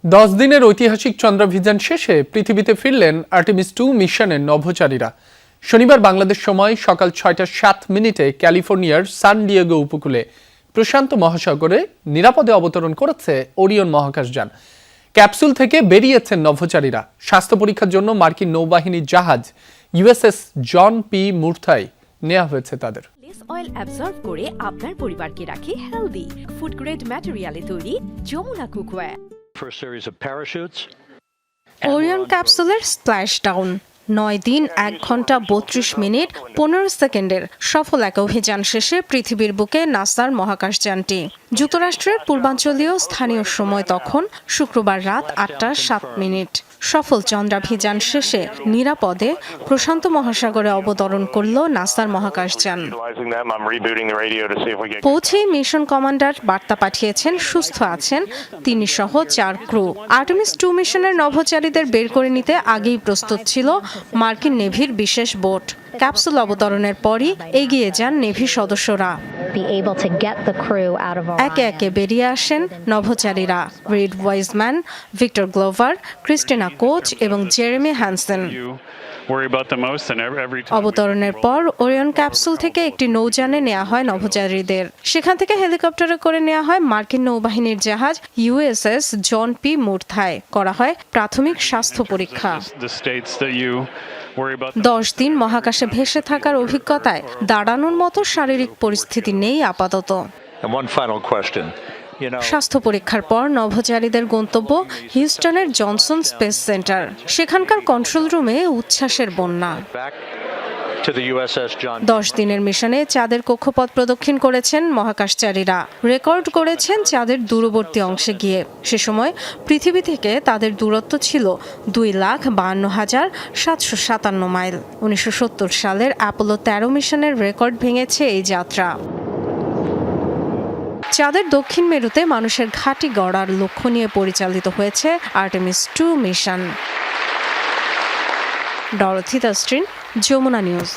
10 দিনের ঐতিহাসিক চন্দ্রাভিযান শেষে পৃথিবীতে ফিরলেন আর্টেমিস 2 মিশনের নভোচারীরা। শনিবার বাংলাদেশ সময় সকাল 6:07 ক্যালিফোর্নিয়ার সান ডিয়েগো উপকূলে প্রশান্ত মহাসাগরে নিরাপদে অবতরণ করেছে ওরিয়ন মহাকাশযান। ক্যাপসুল থেকে বেরিয়েছেন নভোচারীরা। স্বাস্থ্য পরীক্ষার জন্য মার্কিন নৌবাহিনীর জাহাজ ইউএসএস জন পি মুরথাই নেওয়া হয়েছে তাদের। লেস অয়েল অ্যাবজর্ব করে আপনার পরিবারকে রাখে হেলদি। ফুড গ্রেড ম্যাটেরিয়ালে তৈরি যমুনা কুকওয়্যার। ওরিয়ন ক্যাপসুলের স্প্ল্যাশ ডাউন 9 দিন 1 ঘন্টা 32 মিনিট 15 সেকেন্ডের সফল এক অভিযান শেষে পৃথিবীর বুকে নাসার মহাকাশযানটি যুক্তরাষ্ট্রের পূর্বাঞ্চলীয় স্থানীয় সময় তখন শুক্রবার রাত 8:07। সফল চন্দ্রাভিযান শেষে নিরাপদে প্রশান্ত মহাসাগরে অবতরণ করল নাসার মহাকাশযান। পৌঁছেই মিশন কমান্ডার বার্তা পাঠিয়েছেন সুস্থ আছেন তিনি সহ 4 ক্রু। আর্টেমিস 2 মিশনের নভোচারীদের বের করে নিতে আগেই প্রস্তুত ছিল মার্কিন নেভির বিশেষ বোট। ক্যাপসুল অবতরণের পরই এগিয়ে যান নেভি সদস্যরা। একে একে বেরিয়ে আসেন নভোচারীরা Reid Wiseman, Victor Glover, Christina Koch এবং জেরেমি হ্যানসেন। অবতরণের পর ওরিয়ন ক্যাপসুল থেকে একটি নৌযানে নেওয়া হয় নভোচারীদের। সেখান থেকে হেলিকপ্টারে করে নেওয়া হয় মার্কিন নৌবাহিনীর জাহাজ ইউএসএস জন পি মুরথাই। করা হয় প্রাথমিক স্বাস্থ্য পরীক্ষা। 10 দিন মহাকাশে ভেসে থাকার অভিজ্ঞতায় দাঁড়ানোর মতো শারীরিক পরিস্থিতি নেই আপাতত। স্বাস্থ্য পরীক্ষার পর নভোচারীদের গন্তব্য হিউস্টনের জনসন স্পেস সেন্টার। সেখানকার কন্ট্রোল রুমে উচ্ছ্বাসের বন্যা। 10 দিনের মিশনে চাঁদের কক্ষপথ প্রদক্ষিণ করেছেন মহাকাশচারীরা। রেকর্ড করেছেন চাঁদের দূরবর্তী অংশে গিয়ে। সে সময় পৃথিবী থেকে তাদের দূরত্ব ছিল 2,52,757 মাইল। 1970 সালের অ্যাপোলো 13 মিশনের রেকর্ড ভেঙেছে এই যাত্রা। চাঁদের দক্ষিণ মেরুতে মানুষের ঘাঁটি গড়ার লক্ষ্য নিয়ে পরিচালিত হয়েছে আর্টেমিস 2 মিশন। ডরথি দাস্ট্রিন, যমুনা নিউজ।